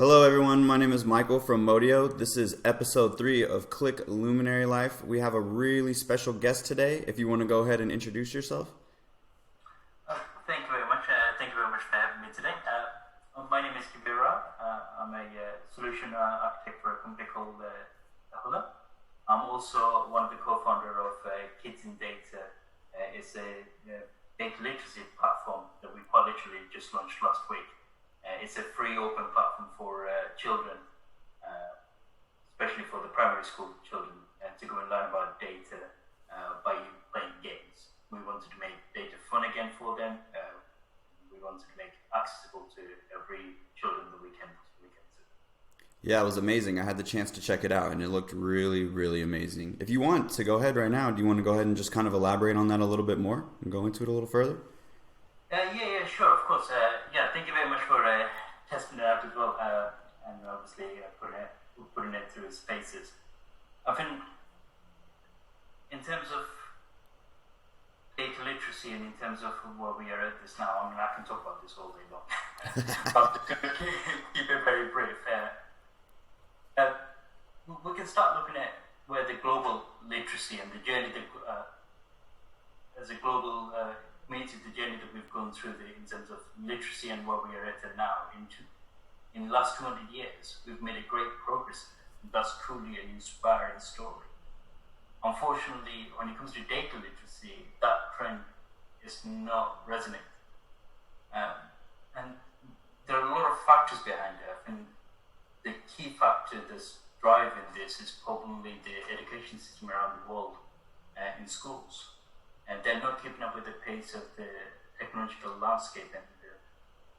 Hello, everyone. My name is Michael from Modio. This is episode 3 of Qlik Luminary Life. We have a really special guest today. If you want to go ahead and introduce yourself. Thank you very much. Thank you very much for having me today. My name is Kabir Rab. I'm a solution architect for a company called Tahola. I'm also one of the co-founder of Kids in Data. It's a data literacy platform that we quite literally just launched last week. It's a free open platform for children, especially for the primary school children, to go and learn about data by playing games. We wanted to make data fun again for them. We wanted to make it accessible to every children that we can possibly get to. Yeah, it was amazing. I had the chance to check it out, and it looked really, really amazing. If you want to go ahead right now, do you want to go ahead and just kind of elaborate on that a little bit more and go into it a little further? Yeah, sure, of course. Thank you very much for testing it out as well, and obviously putting it through its paces. I think, in terms of data literacy and in terms of where we are at this now, I mean, I can talk about this all day long, but to keep it very brief, we can start looking at where the global literacy and the journey that, as a global community, the journey that we've gone through in terms of literacy and where we are at now. In the last 200 years, we've made a great progress, and that's truly an inspiring story. Unfortunately, when it comes to data literacy, that trend is not resonating. And there are a lot of factors behind it. I think the key factor that's driving this is probably the education system around the world in schools. And they're not keeping up with the pace of the technological landscape and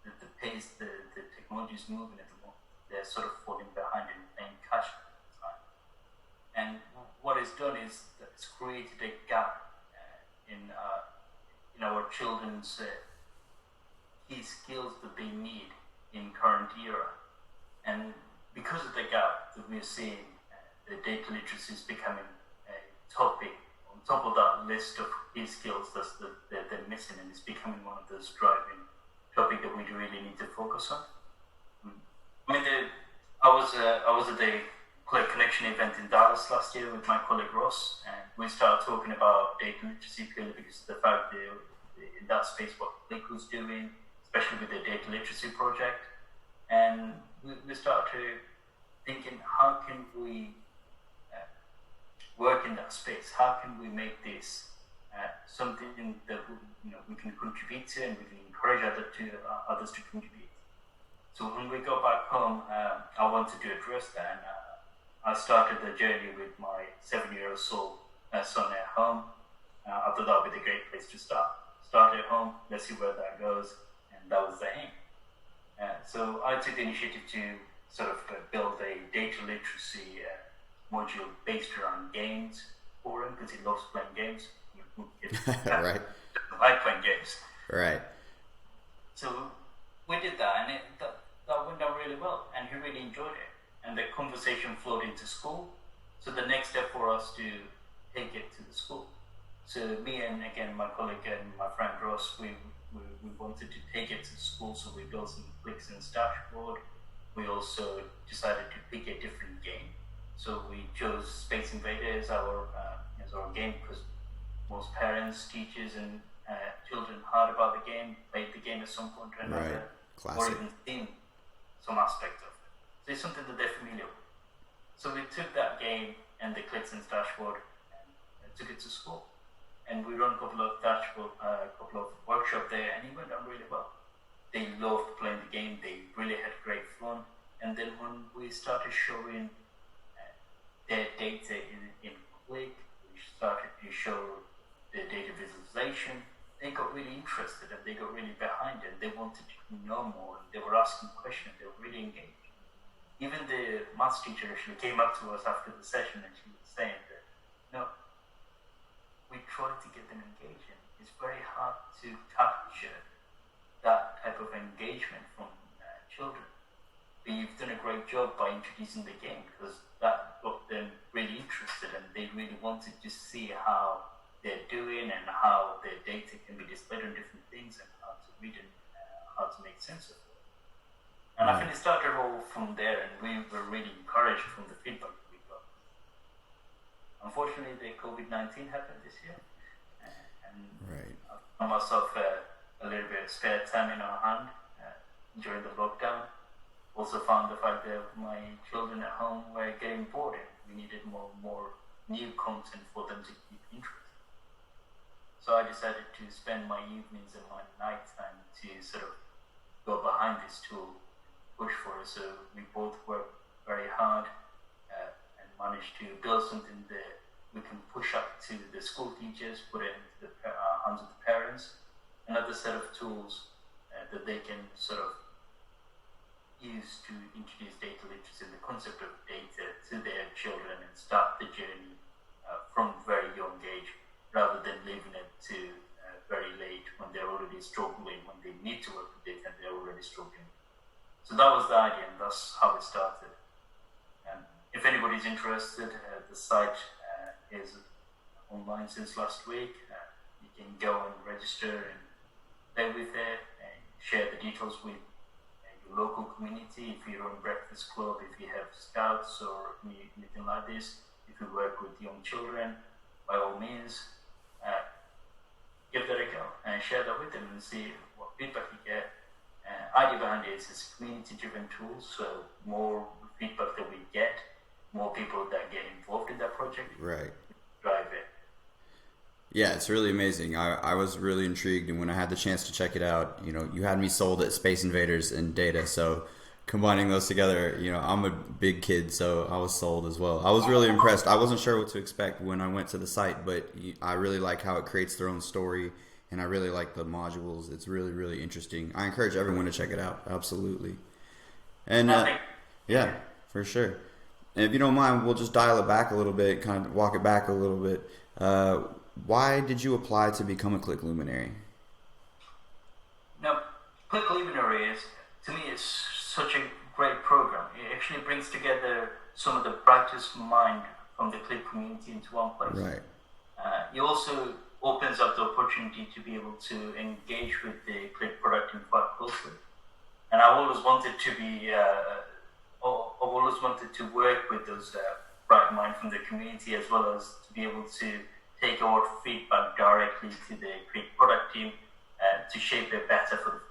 the pace the technology is moving at the moment. They're sort of falling behind and playing catch up at the time. And what it's done is that it's created a gap in our children's key skills that they need in current era. And because of the gap that we're seeing, the data literacy is becoming a topic on top of that list of key skills that they're missing, and it's becoming one of those driving topics that we really need to focus on. I mean, I was at the Qlik Connection event in Dallas last year with my colleague Ross, and we started talking about data literacy purely because of the fact that in that space what Qlik was doing, especially with the data literacy project, and we started thinking, how can we work in that space? How can we make this something that we can contribute to, and we can encourage others to contribute? So when we got back home, I wanted to address that, and I started the journey with my 7-year-old son at home. I thought that would be the great place to start. Start at home, let's see where that goes, and that was the aim. So I took the initiative to sort of build a data literacy module based around games for him, because he loves playing games. Right. I like playing games. Right. So we did that, and that went down really well, and he really enjoyed it. And the conversation flowed into school. So the next step for us to take it to the school. So me and again my colleague and my friend Ross, we wanted to take it to the school. So we built some Qlik dashboard. We also decided to pick a different game. So we chose Space Invaders as our game, because most parents, teachers, and children heard about the game, played the game at some point or another, Right. Classic. or even seen some aspect of it. So it's something that they're familiar with. So we took that game and the Qlik dashboard and took it to school. And we ran a couple of workshops there, and it went down really well. They loved playing the game. They really had great fun. And then when we started showing their data in Qlik, we started to show the data visualization, they got really interested and they got really behind it. They wanted to know more, and they were asking questions. They were really engaged. Even the maths teacher actually came up to us after the session, and she was saying that, we tried to get them engaged, and it's very hard to capture that type of engagement from children. But you've done a great job by introducing the game, because that got them really interested, and they really wanted to see how they're doing and how their data can be displayed on different things, and how to read and how to make sense of it. And I think it started all from there, and we were really encouraged from the feedback we got. Unfortunately, the COVID-19 happened this year, and I found myself a little bit of spare time in our hand during the lockdown. Also found the fact that my children at home were getting bored, and we needed more new content for them to keep interested. So I decided to spend my evenings and my night time to sort of go behind this tool, push for it. So we both worked very hard and managed to build something that we can push up to the school teachers, put it into the hands of the parents, another set of tools that they can sort of use to introduce data literacy and the concept of data to their children and start the journey from very young age, rather than leaving it to very late when they're already struggling, when they need to work with data and they're already struggling. So that was the idea, and that's how it started. And if anybody's interested, the site is online since last week. You can go and register and play with it and share the details with your local community. If you're on breakfast club, if you have scouts or anything like this, if you work with young children, by all means, give that a go and share that with them and see what feedback you get. Idea behind it is community-driven tools, so more feedback that we get, more people that get involved in that project, drive it. Yeah, it's really amazing. I was really intrigued, and when I had the chance to check it out, you had me sold at Space Invaders and data, so combining those together, I'm a big kid, so I was sold as well. I was really impressed. I wasn't sure what to expect when I went to the site, but I really like how it creates their own story, and I really like the modules. It's really, really interesting. I encourage everyone to check it out. Absolutely. And yeah, for sure. And if you don't mind, we'll just dial it back a little bit, kind of walk it back a little bit. Why did you apply to become a Qlik Luminary? Now, Qlik Luminary is, to me, is such a great program. It actually brings together some of the brightest mind from the Qlik community into one place. Right. It also opens up the opportunity to be able to engage with the Qlik product team quite closely. And I've always wanted to work with those bright minds from the community, as well as to be able to take our feedback directly to the Qlik product team to shape it better for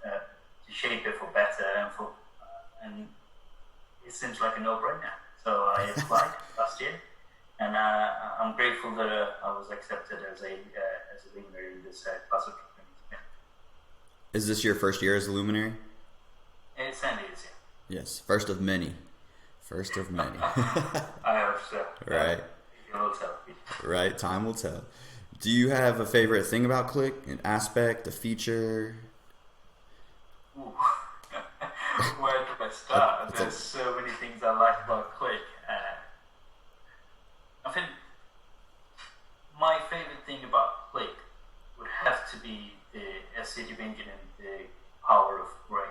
better and it seems like a no-brainer. So I applied last year, and I'm grateful that I was accepted as a luminary in this class of community. Is this your first year as a luminary? It certainly is, yeah. Yes, first of many. First of many. I hope so. Right. You will tell. Right, time will tell. Do you have a favorite thing about Qlik? An aspect, a feature? Ooh. Where do I start? There's so many things I like about Qlik. I think my favorite thing about Qlik would have to be the SCGB engine and the power of Gray.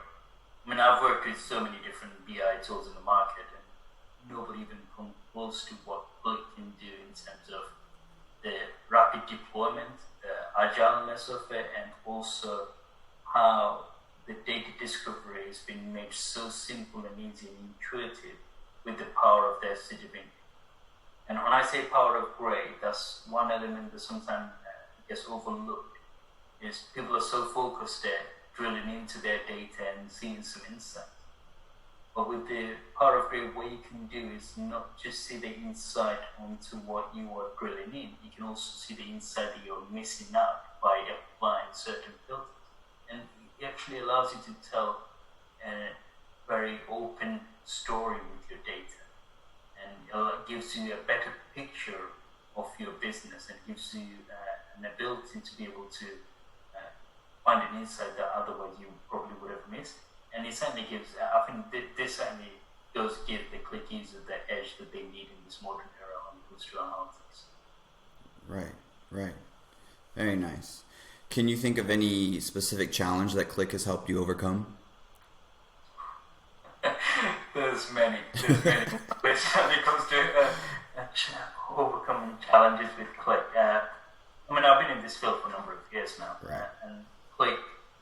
I mean, I've worked with so many different BI tools in the market, and nobody even comes close to what Qlik can do in terms of the rapid deployment, the agileness of it, and also how the data discovery has been made so simple and easy and intuitive with the power of the SCGB. And when I say power of Gray, that's one element that sometimes gets overlooked, is people are so focused at drilling into their data and seeing some insights. But with the power of Gray, what you can do is not just see the insight onto what you are drilling in, you can also see the insight that you're missing out by applying certain filters. And it actually allows you to tell a very open story with your data. And it gives you a better picture of your business, and gives you an ability to be able to find an insight that otherwise you probably would have missed. And it certainly gives, I think this certainly does give the Qlik user the edge that they need in this modern era when it comes to analytics. Right. Very nice. Can you think of any specific challenge that Qlik has helped you overcome? There's many. When it comes to overcoming challenges with Qlik. I mean, I've been in this field for a number of years now, right. And Qlik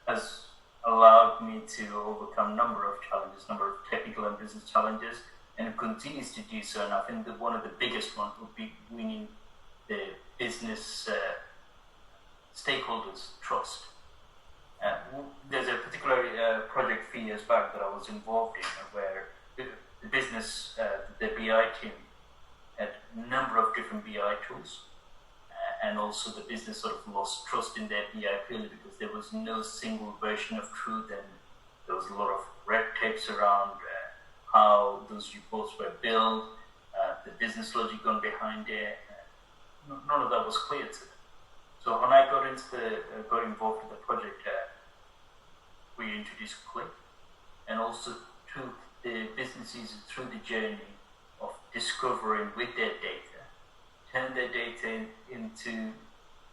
has allowed me to overcome a number of challenges, number of technical and business challenges, and it continues to do so. And I think that one of the biggest ones would be winning the business stakeholders' trust. There's a particular project a few years back that I was involved in where the business, the BI team, had a number of different BI tools, and also the business sort of lost trust in their BI purely because there was no single version of truth, and there was a lot of red tapes around how those reports were built, the business logic on behind it. None of that was clear to them. So when I got involved in the project, we introduced Qlik, and also took the businesses through the journey of discovering with their data, turn their data into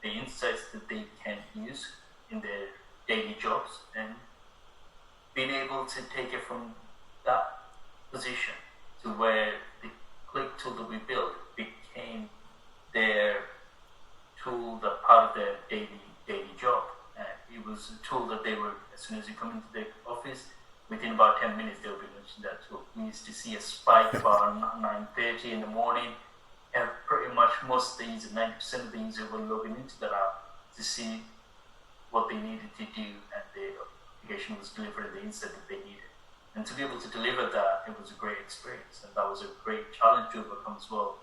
the insights that they can use in their daily jobs, and being able to take it from that position to where the Qlik tool that we built became their tool, that part of their daily job. It was a tool that they were, as soon as you come into the office, within about 10 minutes they'll be launching that tool. We used to see a spike about 9:30 in the morning, and pretty much most of the users, 90% of the users were logging into that app to see what they needed to do, and the application was delivering the insight that they needed. And to be able to deliver that, it was a great experience, and that was a great challenge to overcome as well,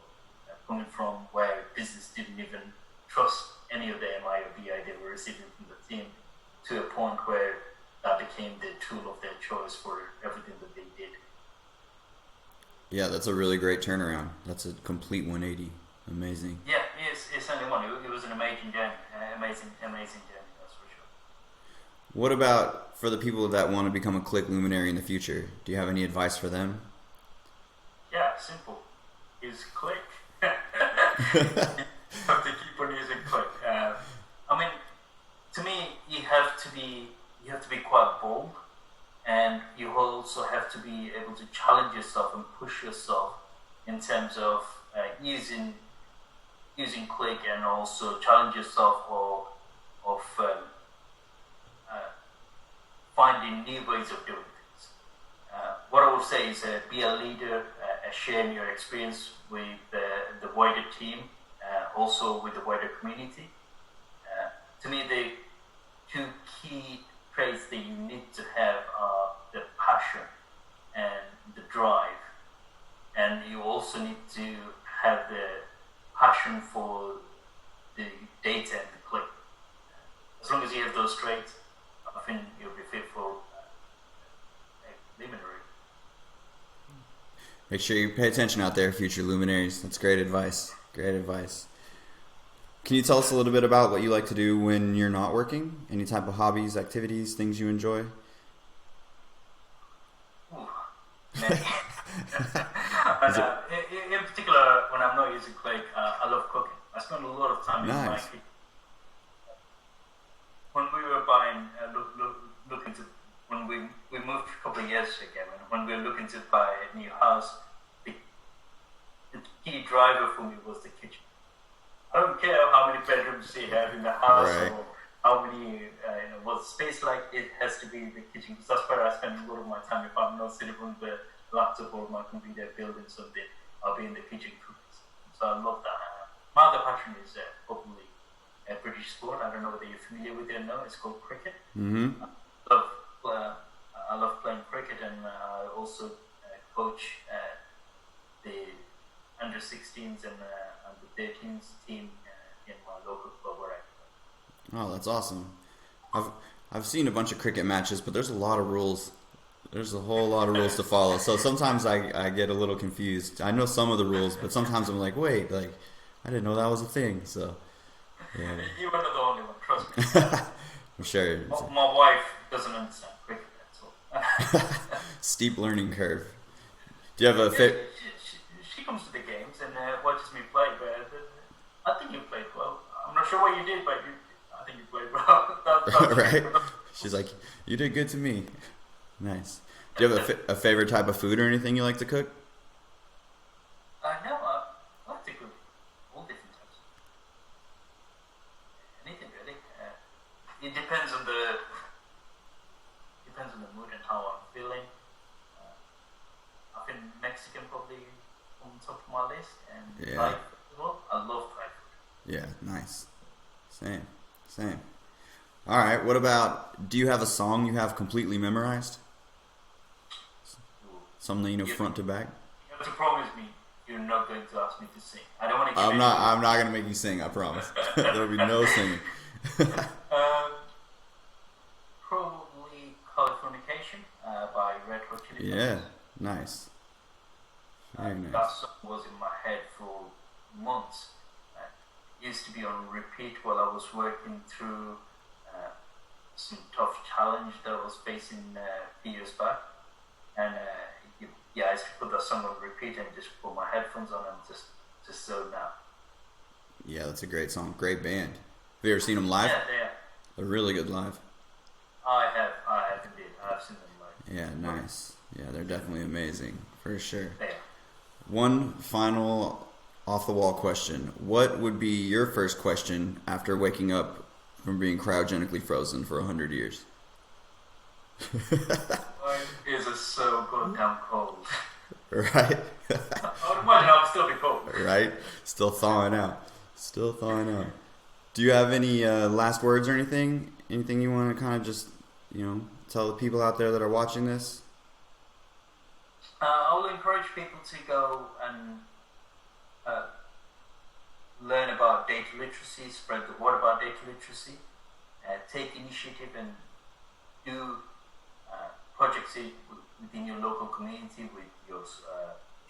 coming from where business didn't even trust any of the MI or BI they were receiving from the team, to a point where that became the tool of their choice for everything that they did. Yeah, that's a really great turnaround. That's a complete 180. Amazing. Yeah, it's only one. It was an amazing journey, amazing journey, that's for sure. What about for the people that want to become a Qlik Luminary in the future? Do you have any advice for them? Yeah, simple. Use Qlik. Have to keep on using Qlik. I mean, to me, you have to be quite bold, and you also have to be able to challenge yourself and push yourself in terms of using Qlik, and also challenge yourself of finding new ways of doing things. What I would say is be a leader, share your experience with the wider team, also with the wider community. To me, the two key traits that you need to have are the passion and the drive, and you also need to have the passion for the data and the Qlik. As long as you have those traits, I think you'll be fit for luminary. Make sure you pay attention out there, future luminaries. That's great advice. Great advice. Can you tell us a little bit about what you like to do when you're not working? Any type of hobbies, activities, things you enjoy? Ooh, many. In particular, when I'm not using Qlik, I love cooking. I spend a lot of time in my kitchen. When we were buying, looking to, when we moved a couple of years ago, and when we were looking to buy a new house, the key driver for me was the kitchen. I don't care how many bedrooms you have in the house, right, or how many, what space like, it has to be the kitchen. Because that's where I spend a lot of my time. If I'm not sitting on the laptop or my computer building something, I'll be in the kitchen cooking. So I love that. My other passion is probably a British sport. I don't know whether you're familiar with it or no. It's called cricket. Mm-hmm. I love playing cricket, and I also coach the under-16s and under-13s team in my local club where I play. Oh, that's awesome. I've seen a bunch of cricket matches, but there's a lot of rules. There's a whole lot of rules to follow. So sometimes I get a little confused. I know some of the rules, but sometimes I'm like, wait, like I didn't know that was a thing. So yeah. You were not the only one, trust me. I'm sure. My wife doesn't understand cricket at all. Steep learning curve. Do you have a she comes to the games and watches me play, but I think you played well. I'm not sure what you did, but I think you played well. Right? She's like, you did good to me. Nice. Do you have a favorite type of food or anything you like to cook? No, I like to cook all different types. Anything really. It depends on Mexican probably on top of my list, and Yeah. Thai food as well. I love Thai food. Yeah, nice. Same. All right, what about, do you have a song you have completely memorized? Ooh. Something you know You, front to back? you have to promise me you're not going to ask me to sing. I don't want to give I'm not gonna make you sing, I promise. There'll be no singing. um, Probably Californication by Red Hot Chili Peppers. Yeah, nice. Very That nice. song was in my head for months. It used to be on repeat while I was working through some tough challenge that I was facing a few years back. And yeah, I used to put that song on repeat and just put my headphones on and just zone out. Yeah, that's a great song. Great band. Have you ever seen them live? Yeah. They're really good live. I have indeed. I have seen them live. Yeah, nice. Yeah, they're definitely amazing, for sure. Yeah. One final off the wall question. What would be your first question after waking up from being cryogenically frozen for 100 years? Why is it so goddamn cold? Right? I would imagine I'd still be cold. Right? Still thawing out. Do you have any last words or anything? Anything you want to kind of just, tell the people out there that are watching this? I will encourage people to go and learn about data literacy, spread the word about data literacy, take initiative and do projects within your local community with your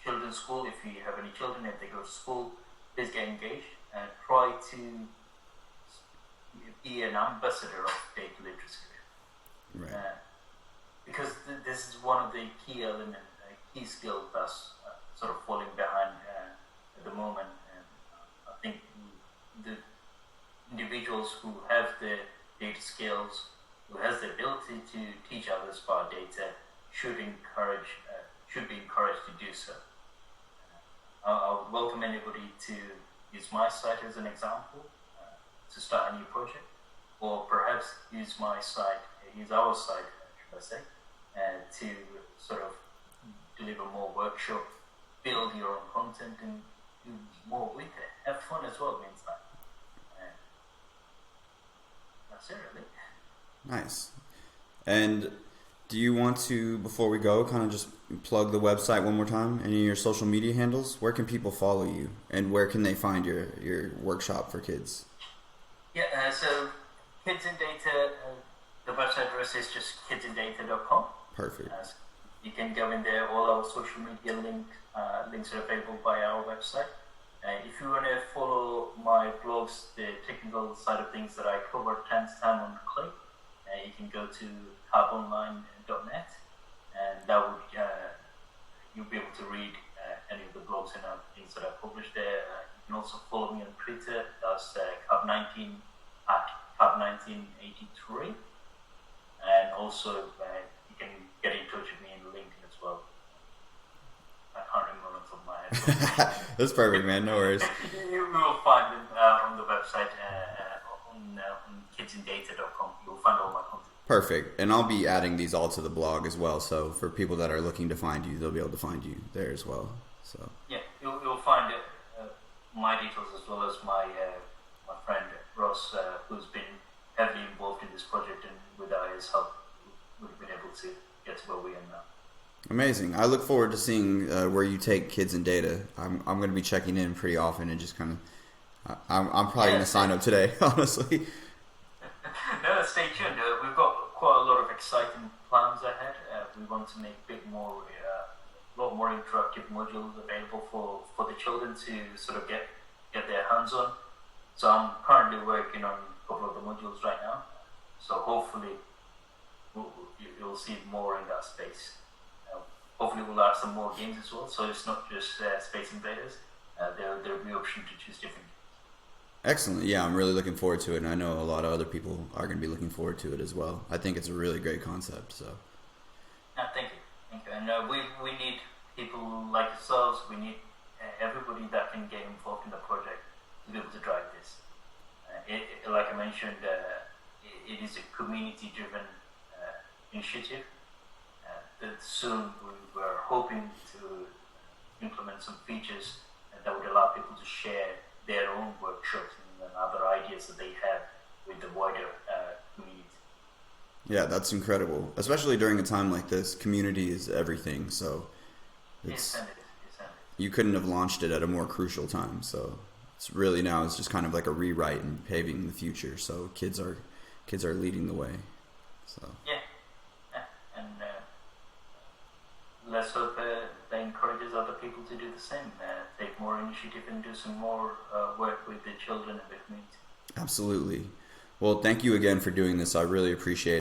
children's school. If you have any children, if they go to school, please get engaged and try to be an ambassador of data literacy. Right. Because this is one of the key elements, key skills that's sort of falling behind at the moment. And I think the individuals who have the data skills, who has the ability to teach others about data, should be encouraged to do so. I would welcome anybody to use my site as an example to start a new project, or perhaps use our site, should I say, to sort of deliver more workshop, build your own content, and do more with it. Have fun as well means that. That's it, really. Nice. And do you want to, before we go, kind of just plug the website one more time? Any of your social media handles? Where can people follow you? And where can they find your workshop for kids? Yeah, so Kids in Data, the website address is just kidsindata.com. Perfect. You can go in there, all our social media links are available by our website. If you want to follow my blogs, the technical side of things that I cover 10 time on Qlik, you can go to tabonline.net, and that would you'll be able to read any of the blogs and other things that I publish there. You can also follow me on Twitter. That's Cab19 at Cab1983, and also you can get in touch with me in LinkedIn as well. I can't remember off the top of my head. That's perfect, man. No worries. You will find them on the website on kidsindata.com. You'll find all my content. Perfect. And I'll be adding these all to the blog as well. So for people that are looking to find you, they'll be able to find you there as well. So yeah, you'll find my details as well as my friend Ross, who's been heavily involved in this project, and with his help, we've been able to get to where we are now. amazing. I look forward to seeing where you take Kids in Data. I'm going to be checking in pretty often and just kind of. I'm probably going to sign up today, honestly. No, stay tuned. We've got quite a lot of exciting plans ahead. We want to make a lot more interactive modules available for the children to sort of get their hands on. So I'm currently working on a couple of the modules right now. So hopefully you'll see more in that space. Hopefully we'll add some more games as well. So it's not just Space Invaders. There'll be option to choose different. Excellent. Yeah, I'm really looking forward to it, and I know a lot of other people are going to be looking forward to it as well. I think it's a really great concept. So. Thank you. And we need people like yourselves. We need everybody that can get involved in the project to be able to drive this. Like I mentioned, it is a community-driven initiative. That soon we're hoping to implement some features that would allow people to share their own workshops and other ideas that they have with the wider community. Yeah, that's incredible. Especially during a time like this, community is everything. So Yes, it's and it is. Yes, and you couldn't have launched it at a more crucial time. So it's really now it's just kind of like a rewrite and paving the future. So kids are leading the way. So yeah, and let's hope that encourages other people to do the same. Take more initiative and do some more work with the children and the community. absolutely. Well, thank you again for doing this. I really appreciate it.